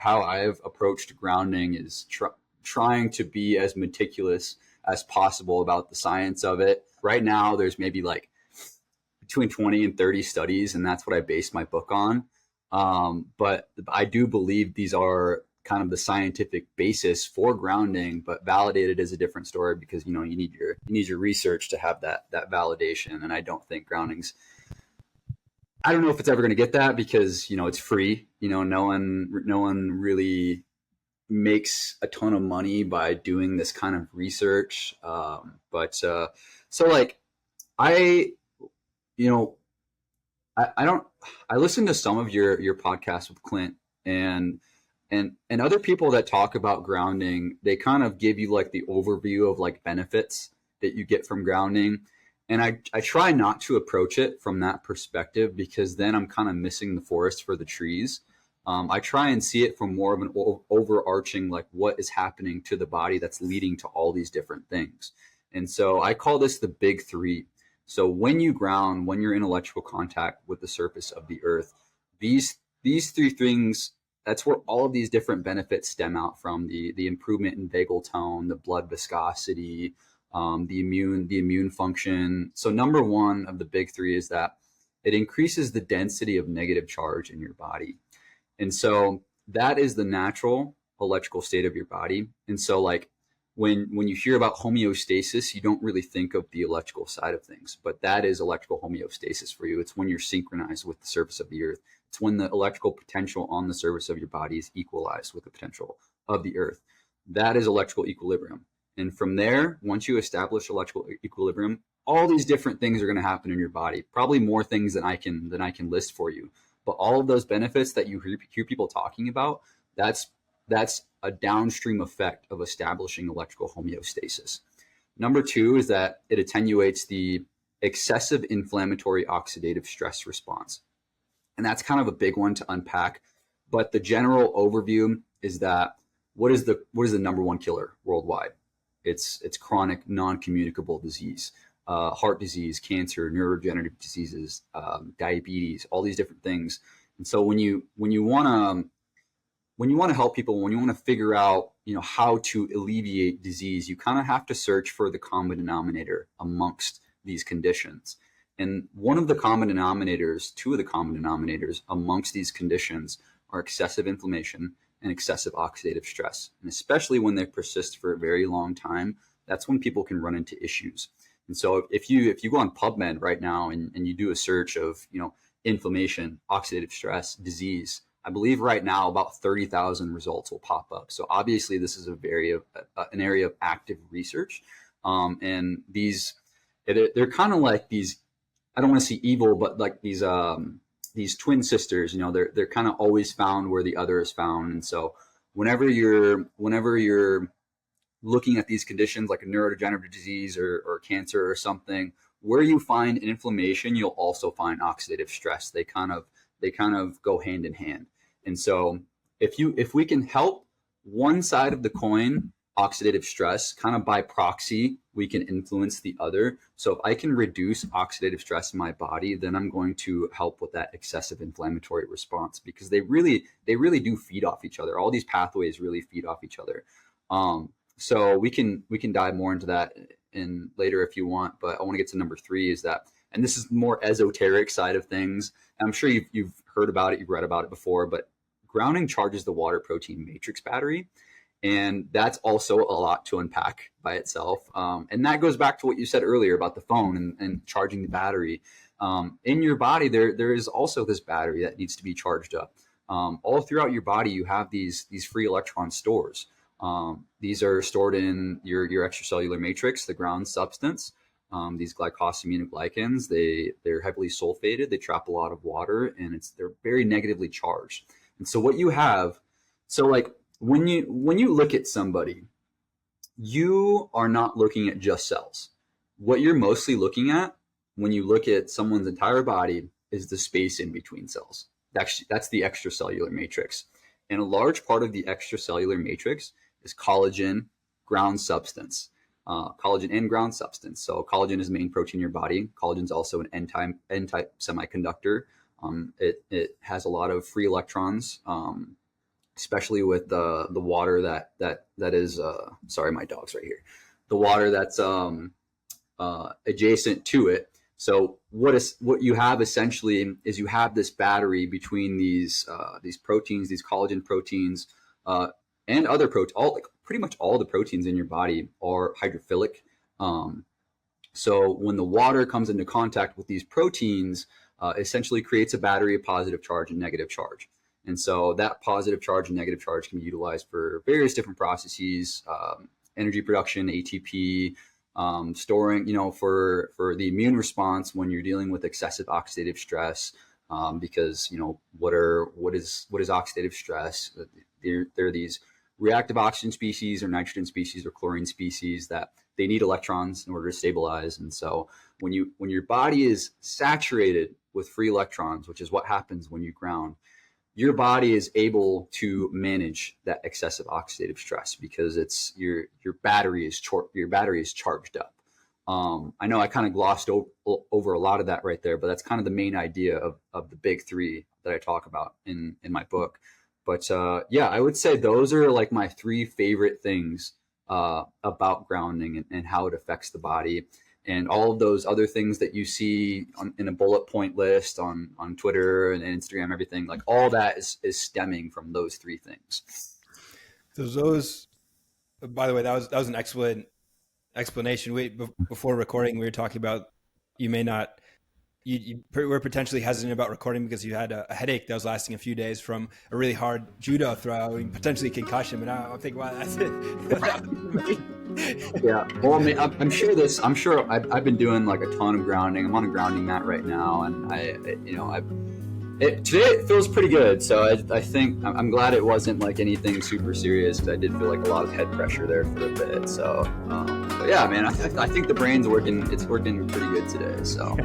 how I've approached grounding is trying to be as meticulous as possible about the science of it. Right now, there's maybe like between 20 and 30 studies, and that's what I based my book on. But I do believe these are kind of the scientific basis for grounding, but validated is a different story because you need your research to have that validation. And I don't think grounding's, I don't know if it's ever going to get that because it's free. No one really makes a ton of money by doing this kind of research. But so like I you know I don't I listen to some of your podcasts with Clint and other people that talk about grounding. They kind of give you like the overview of like benefits that you get from grounding. And I try not to approach it from that perspective because then I'm kind of missing the forest for the trees. I try and see it from more of an overarching, like what is happening to the body that's leading to all these different things. And so I call this the big three. So when you ground, when you're in electrical contact with the surface of the earth, these three things, that's where all of these different benefits stem out from: the improvement in vagal tone, the blood viscosity, the immune function. So number one of the big three is that it increases the density of negative charge in your body. And so that is the natural electrical state of your body. And so like when you hear about homeostasis, you don't really think of the electrical side of things, but that is electrical homeostasis for you. It's when you're synchronized with the surface of the earth. It's when the electrical potential on the surface of your body is equalized with the potential of the earth. That is electrical equilibrium. And from there, once you establish electrical equilibrium, all these different things are going to happen in your body. Probably more things than I can list for you. But all of those benefits that you hear people talking about, that's a downstream effect of establishing electrical homeostasis. Number two is that it attenuates the excessive inflammatory oxidative stress response. And that's kind of a big one to unpack. But the general overview is that what is the number one killer worldwide? It's chronic non-communicable disease, heart disease, cancer, neurodegenerative diseases, diabetes, all these different things. And so when you want to help people, when you want to figure out how to alleviate disease, you kind of have to search for the common denominator amongst these conditions. And two of the common denominators amongst these conditions are excessive inflammation and excessive oxidative stress. And especially when they persist for a very long time, that's when people can run into issues. And so if you go on PubMed right now and you do a search of inflammation, oxidative stress, disease, I believe right now about 30,000 results will pop up. So obviously this is an area of active research. And they're kind of like these, I don't want to say evil, but like these twin sisters. They're kind of always found where the other is found. And so whenever you're looking at these conditions like a neurodegenerative disease or cancer or something, where you find inflammation, you'll also find oxidative stress. They kind of go hand in hand. And so if we can help one side of the coin, oxidative stress, kind of by proxy, we can influence the other. So if I can reduce oxidative stress in my body, then I'm going to help with that excessive inflammatory response, because they really do feed off each other. All these pathways really feed off each other. So we can dive more into that in later if you want, but I want to get to number three is that, and this is more esoteric side of things. I'm sure you've heard about it, you've read about it before, but grounding charges the water protein matrix battery. And that's also a lot to unpack by itself. And that goes back to what you said earlier about the phone and charging the battery. In your body, there is also this battery that needs to be charged up. All throughout your body, you have these free electron stores. These are stored in your extracellular matrix, the ground substance. These glycosaminoglycans, they're heavily sulfated. They trap a lot of water, and they're very negatively charged. And so what you have, when you look at somebody, you are not looking at just cells. What you're mostly looking at when you look at someone's entire body is the space in between cells. That's the extracellular matrix. And a large part of the extracellular matrix is collagen, ground substance. Collagen and ground substance. So collagen is the main protein in your body. Collagen is also an N-type semiconductor. It has a lot of free electrons. especially with the water that is sorry, my dog's right here. The water that's adjacent to it. So what you have essentially is you have this battery between these proteins, these collagen proteins, and other proteins. Pretty much all the proteins in your body are hydrophilic. So when the water comes into contact with these proteins, essentially creates a battery of positive charge and negative charge. And so that positive charge and negative charge can be utilized for various different processes, energy production, ATP, storing, for the immune response when you're dealing with excessive oxidative stress, because, what is oxidative stress? There are these reactive oxygen species or nitrogen species or chlorine species that they need electrons in order to stabilize. And so when your body is saturated with free electrons, which is what happens when you ground, your body is able to manage that excessive oxidative stress because it's your battery is charged up. I know I kind of glossed over a lot of that right there, but that's kind of the main idea of the big three that I talk about in my book. But yeah, I would say those are like my three favorite things about grounding and how it affects the body. And all of those other things that you see in a bullet point list on Twitter and Instagram, everything, like all that is stemming from those three things. So those, by the way, that was an excellent explanation. Before recording, we were talking about you were potentially hesitant about recording because you had a headache that was lasting a few days from a really hard judo throw and potentially concussion. But now I'm thinking, wow, that's it. Yeah. Well, I mean, I'm sure I've been doing like a ton of grounding. I'm on a grounding mat right now, and today it feels pretty good. So I think I'm glad it wasn't like anything super serious, because I did feel like a lot of head pressure there for a bit. So, but yeah, man, I think the brain's working. It's working pretty good today. So.